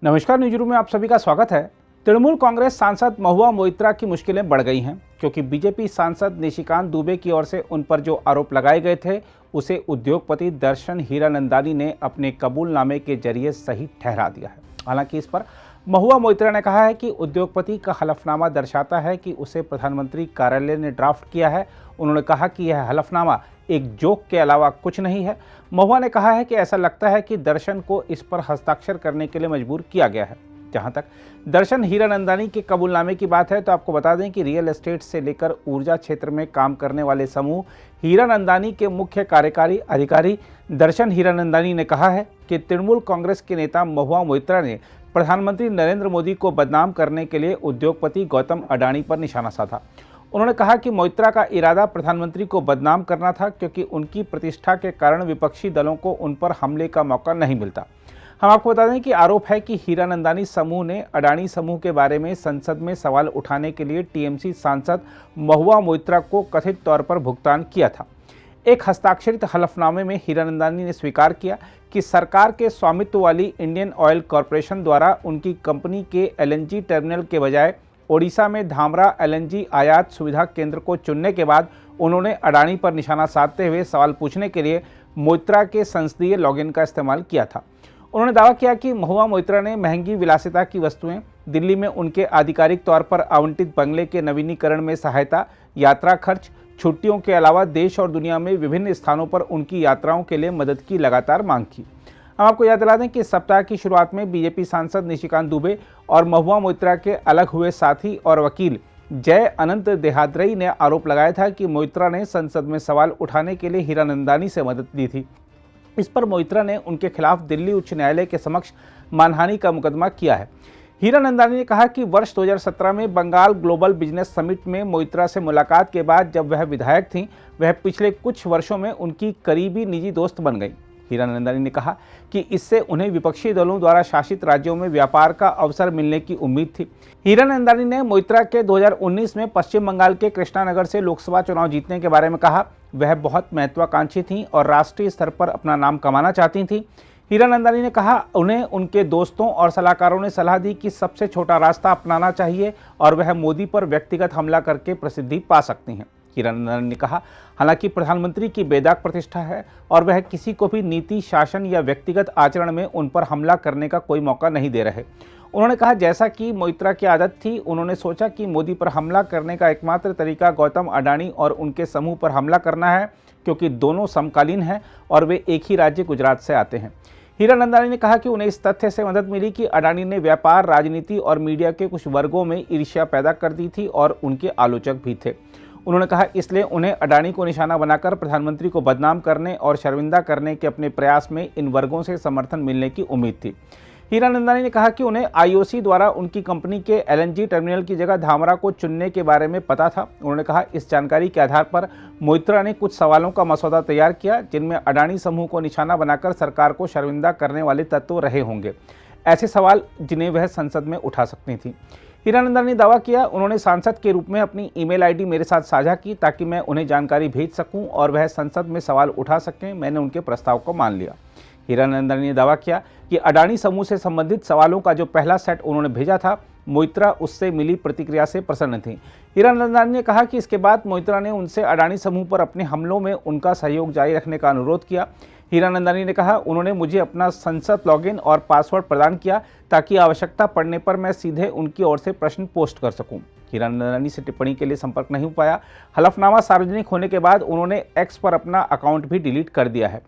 नमस्कार, न्यूज़रूम में आप सभी का स्वागत है। तृणमूल कांग्रेस सांसद महुआ मोइत्रा की मुश्किलें बढ़ गई हैं क्योंकि बीजेपी सांसद निशिकांत दुबे की ओर से उन पर जो आरोप लगाए गए थे उसे उद्योगपति दर्शन हीरानंदानी ने अपने कबूलनामे के जरिए सही ठहरा दिया है। हालांकि इस पर महुआ मोइत्रा ने कहा है कि उद्योगपति का हलफनामा दर्शाता है कि उसे प्रधानमंत्री कार्यालय ने ड्राफ्ट किया है। उन्होंने कहा कि यह हलफनामा एक जोक के अलावा कुछ नहीं है। महुआ ने कहा है कि ऐसा लगता है कि दर्शन को इस पर हस्ताक्षर करने के लिए मजबूर किया गया है। जहां तक दर्शन हीरानंदानी के कबूलनामे की बात है तो आपको बता दें कि रियल एस्टेट से लेकर ऊर्जा क्षेत्र में काम करने वाले समूह हीरानंदानी के मुख्य कार्यकारी अधिकारी दर्शन हीरानंदानी ने कहा है कि तृणमूल कांग्रेस के नेता महुआ मोइत्रा ने प्रधानमंत्री नरेंद्र मोदी को बदनाम करने के लिए उद्योगपति गौतम अडानी पर निशाना साधा। उन्होंने कहा कि मोइत्रा का इरादा प्रधानमंत्री को बदनाम करना था क्योंकि उनकी प्रतिष्ठा के कारण विपक्षी दलों को उन पर हमले का मौका नहीं मिलता। हम आपको बता दें कि आरोप है कि हीरानंदानी समूह ने अडानी समूह के बारे में संसद में सवाल उठाने के लिए टीएमसी सांसद महुआ मोइत्रा को कथित तौर पर भुगतान किया था। एक हस्ताक्षरित हलफनामे में हीरानंदानी ने स्वीकार किया कि सरकार के स्वामित्व वाली इंडियन ऑयल कॉरपोरेशन द्वारा उनकी कंपनी के एलएनजी टर्मिनल के बजाय ओडिशा में धामरा एलएनजी आयात सुविधा केंद्र को चुनने के बाद उन्होंने अडानी पर निशाना साधते हुए सवाल पूछने के लिए मोइत्रा के संसदीय लॉगिन का इस्तेमाल किया था। उन्होंने दावा किया कि महुआ मोइत्रा ने महंगी विलासिता की वस्तुएं, दिल्ली में उनके आधिकारिक तौर पर आवंटित बंगले के नवीनीकरण में सहायता, यात्रा खर्च, छुट्टियों के अलावा देश और दुनिया में विभिन्न स्थानों पर उनकी यात्राओं के लिए मदद की लगातार मांग की। हम आपको याद दिला दें कि इस सप्ताह की शुरुआत में बीजेपी सांसद निशिकांत दुबे और महुआ मोइत्रा के अलग हुए साथी और वकील जय अनंत देहाद्रई ने आरोप लगाया था कि मोइत्रा ने संसद में सवाल उठाने के लिए हीरानंदानी से मदद ली थी। इस पर मोइत्रा ने उनके खिलाफ दिल्ली उच्च न्यायालय के समक्ष मानहानि का मुकदमा किया है। हीरानंदानी ने कहा कि वर्ष 2017 में बंगाल ग्लोबल बिजनेस समिट में मोइत्रा से मुलाकात के बाद जब वह विधायक थीं, वह पिछले कुछ वर्षों में उनकी करीबी निजी दोस्त बन गई। हीरानंदानी ने कहा कि इससे उन्हें विपक्षी दलों द्वारा शासित राज्यों में व्यापार का अवसर मिलने की उम्मीद थी। हीरानंदानी ने मोइत्रा के 2019 में पश्चिम बंगाल के कृष्णानगर से लोकसभा चुनाव जीतने के बारे में कहा। वह बहुत महत्वाकांक्षी थीं और राष्ट्रीय स्तर पर अपना नाम कमाना चाहती थीं। हीरानंदानी ने कहा उन्हें उनके दोस्तों और सलाहकारों ने सलाह दी कि सबसे छोटा रास्ता अपनाना चाहिए और वह मोदी पर व्यक्तिगत हमला करके प्रसिद्धि पा सकती हैं। हीरानंदानी ने कहा हालांकि प्रधानमंत्री की बेदाग प्रतिष्ठा है और वह किसी को भी नीति, शासन या व्यक्तिगत आचरण में उन पर हमला करने का कोई मौका नहीं दे रहे। उन्होंने कहा जैसा कि मोइत्रा की आदत थी, उन्होंने सोचा कि मोदी पर हमला करने का एकमात्र तरीका गौतम अडानी और उनके समूह पर हमला करना है क्योंकि दोनों समकालीन हैं और वे एक ही राज्य गुजरात से आते हैं। हीरानंदानी ने कहा कि उन्हें इस तथ्य से मदद मिली कि अडानी ने व्यापार, राजनीति और मीडिया के कुछ वर्गों में ईर्ष्या पैदा कर दी थी और उनके आलोचक भी थे। उन्होंने कहा इसलिए उन्हें अडानी को निशाना बनाकर प्रधानमंत्री को बदनाम करने और शर्मिंदा करने के अपने प्रयास में इन वर्गों से समर्थन मिलने की उम्मीद थी। हीरानंदानी ने कहा कि उन्हें आईओसी द्वारा उनकी कंपनी के एलएनजी टर्मिनल की जगह धामरा को चुनने के बारे में पता था। उन्होंने कहा इस जानकारी के आधार पर मोइत्रा ने कुछ सवालों का मसौदा तैयार किया जिनमें अडानी समूह को निशाना बनाकर सरकार को शर्मिंदा करने वाले तत्व रहे होंगे, ऐसे सवाल जिन्हें वह संसद में उठा सकती थी। हीरानंदानी ने दावा किया उन्होंने सांसद के रूप में अपनी ईमेल आईडी मेरे साथ साझा की ताकि मैं उन्हें जानकारी भेज सकूं और वह संसद में सवाल उठा सकें। मैंने उनके प्रस्ताव को मान लिया। हीरानंदानी ने दावा किया कि अडानी समूह से संबंधित सवालों का जो पहला सेट उन्होंने भेजा था, मोइत्रा उससे मिली प्रतिक्रिया से प्रसन्न थी। हीरानंदानी ने कहा कि इसके बाद मोइत्रा ने उनसे अडानी समूह पर अपने हमलों में उनका सहयोग जारी रखने का अनुरोध किया। हीरानंदानी ने कहा उन्होंने मुझे अपना संसद लॉगिन और पासवर्ड प्रदान किया ताकि आवश्यकता पड़ने पर मैं सीधे उनकी ओर से प्रश्न पोस्ट कर सकूं। हीरानंदानी से टिप्पणी के लिए संपर्क नहीं हो पाया। हलफनामा सार्वजनिक होने के बाद उन्होंने एक्स पर अपना अकाउंट भी डिलीट कर दिया है।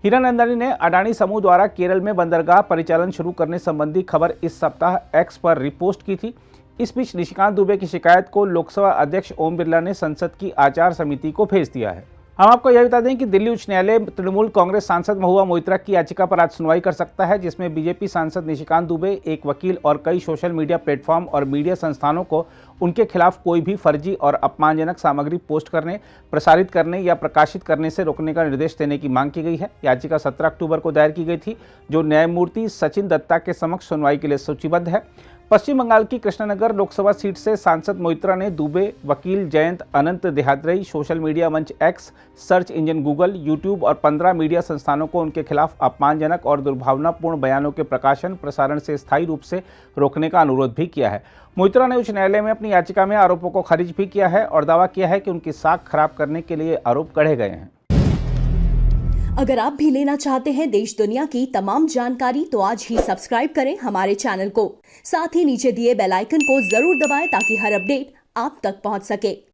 हीरानंदानी ने अडानी समूह द्वारा केरल में बंदरगाह परिचालन शुरू करने संबंधी खबर इस सप्ताह एक्स पर रिपोस्ट की थी। इस बीच निशिकांत दुबे की शिकायत को लोकसभा अध्यक्ष ओम बिरला ने संसद की आचार समिति को भेज दिया है। हम आपको यह बता दें कि दिल्ली उच्च न्यायालय तृणमूल कांग्रेस सांसद महुआ मोइत्रा की याचिका पर आज सुनवाई कर सकता है, जिसमें बीजेपी सांसद निशिकांत दुबे, एक वकील और कई सोशल मीडिया प्लेटफॉर्म और मीडिया संस्थानों को उनके खिलाफ कोई भी फर्जी और अपमानजनक सामग्री पोस्ट करने, प्रसारित करने या प्रकाशित करने से रोकने का निर्देश देने की मांग की गई है। याचिका 17 अक्टूबर को दायर की गई थी, जो न्यायमूर्ति सचिन दत्ता के समक्ष सुनवाई के लिए सूचीबद्ध है। पश्चिम बंगाल की कृष्णनगर लोकसभा सीट से सांसद मोइत्रा ने दुबे, वकील जयंत अनंत देहाद्री, सोशल मीडिया मंच x, search engine Google, YouTube और 15 मीडिया संस्थानों को उनके खिलाफ अपमानजनक और दुर्भावनापूर्ण बयानों के प्रकाशन प्रसारण से स्थायी रूप से रोकने का अनुरोध भी किया है। मोइत्रा ने उच्च न्यायालय में अपनी याचिका में आरोपों को खारिज भी किया है और दावा किया है कि उनकी साख खराब करने के लिए आरोप गढ़े गए हैं। अगर आप भी लेना चाहते हैं देश दुनिया की तमाम जानकारी तो आज ही सब्सक्राइब करें हमारे चैनल को। साथ ही नीचे दिए बेल आइकन को जरूर दबाएं ताकि हर अपडेट आप तक पहुंच सके।